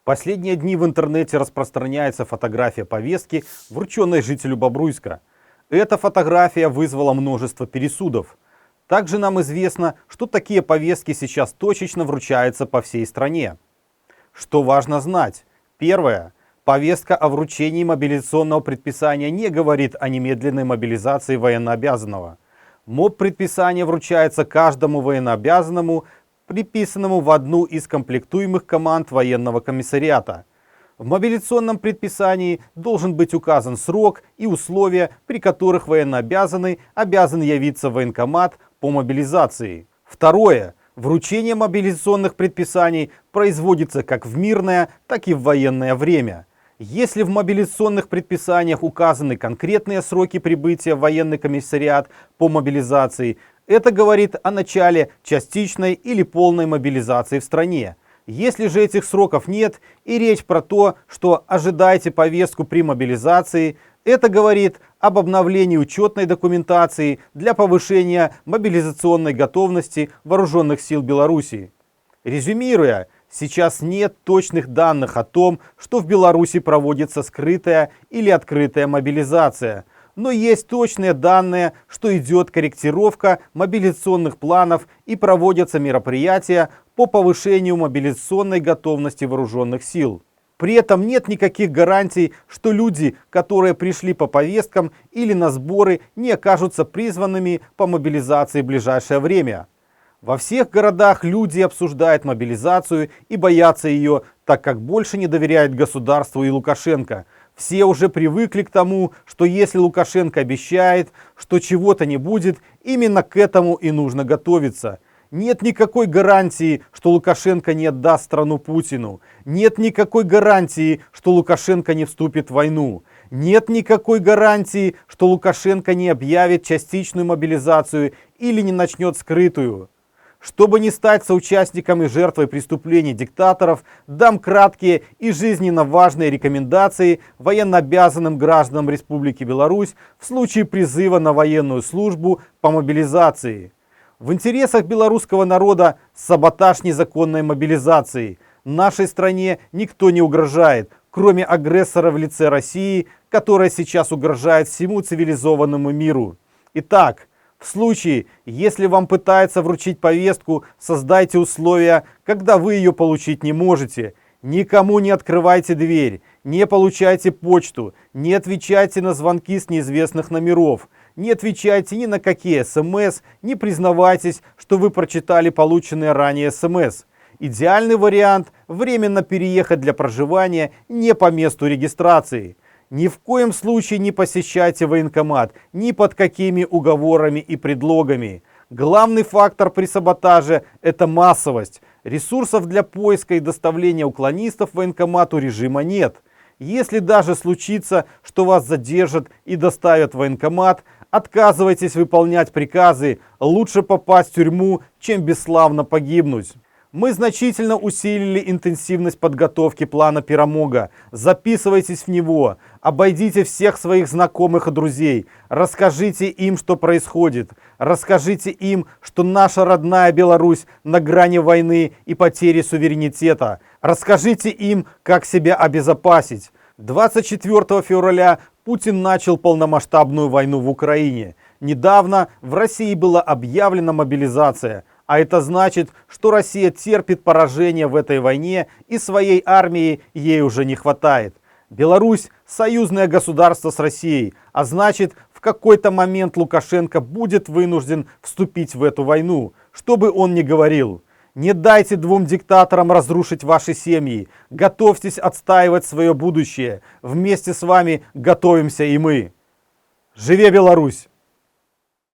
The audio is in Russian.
Последние дни в интернете распространяется фотография повестки, врученной жителю Бобруйска. Эта фотография вызвала множество пересудов. Также нам известно, что такие повестки сейчас точечно вручаются по всей стране. Что важно знать? Первое. Повестка о вручении мобилизационного предписания не говорит о немедленной мобилизации военнообязанного. МОП-предписание вручается каждому военнообязанному, приписанному в одну из комплектуемых команд военного комиссариата. В мобилизационном предписании должен быть указан срок и условия, при которых военнообязанный обязан явиться в военкомат по мобилизации. Второе. Вручение мобилизационных предписаний производится как в мирное, так и в военное время. Если в мобилизационных предписаниях указаны конкретные сроки прибытия в военный комиссариат по мобилизации, это говорит о начале частичной или полной мобилизации в стране. Если же этих сроков нет и речь про то, что ожидаете повестку при мобилизации, это говорит об обновлении учетной документации для повышения мобилизационной готовности вооруженных сил Беларуси. Резюмируя, сейчас нет точных данных о том, что в Беларуси проводится скрытая или открытая мобилизация. Но есть точные данные, что идет корректировка мобилизационных планов и проводятся мероприятия по повышению мобилизационной готовности вооруженных сил. При этом нет никаких гарантий, что люди, которые пришли по повесткам или на сборы, не окажутся призванными по мобилизации в ближайшее время. Во всех городах люди обсуждают мобилизацию и боятся ее, так как больше не доверяют государству и Лукашенко. Все уже привыкли к тому, что если Лукашенко обещает, что чего-то не будет, именно к этому и нужно готовиться. Нет никакой гарантии, что Лукашенко не отдаст страну Путину. Нет никакой гарантии, что Лукашенко не вступит в войну. Нет никакой гарантии, что Лукашенко не объявит частичную мобилизацию или не начнет скрытую. Чтобы не стать соучастником и жертвой преступлений диктаторов, дам краткие и жизненно важные рекомендации военнообязанным гражданам Республики Беларусь в случае призыва на военную службу по мобилизации. В интересах белорусского народа саботаж незаконной мобилизации. Нашей стране никто не угрожает, кроме агрессора в лице России, которая сейчас угрожает всему цивилизованному миру. Итак, в случае, если вам пытаются вручить повестку, создайте условия, когда вы ее получить не можете. Никому не открывайте дверь, не получайте почту, не отвечайте на звонки с неизвестных номеров, не отвечайте ни на какие СМС, не признавайтесь, что вы прочитали полученные ранее СМС. Идеальный вариант – временно переехать для проживания не по месту регистрации. Ни в коем случае не посещайте военкомат, ни под какими уговорами и предлогами. Главный фактор при саботаже – это массовость. Ресурсов для поиска и доставления уклонистов в военкомату режима нет. Если даже случится, что вас задержат и доставят в военкомат, отказывайтесь выполнять приказы, лучше попасть в тюрьму, чем бесславно погибнуть. Мы значительно усилили интенсивность подготовки плана Перемога. Записывайтесь в него, обойдите всех своих знакомых и друзей, расскажите им, что происходит, расскажите им, что наша родная Беларусь на грани войны и потери суверенитета, расскажите им, как себя обезопасить. 24 февраля Путин начал полномасштабную войну в Украине. Недавно в России была объявлена мобилизация. А это значит, что Россия терпит поражение в этой войне и своей армии ей уже не хватает. Беларусь – союзное государство с Россией, а значит, в какой-то момент Лукашенко будет вынужден вступить в эту войну, что бы он ни говорил. Не дайте двум диктаторам разрушить ваши семьи, готовьтесь отстаивать свое будущее. Вместе с вами готовимся и мы. Живе Беларусь!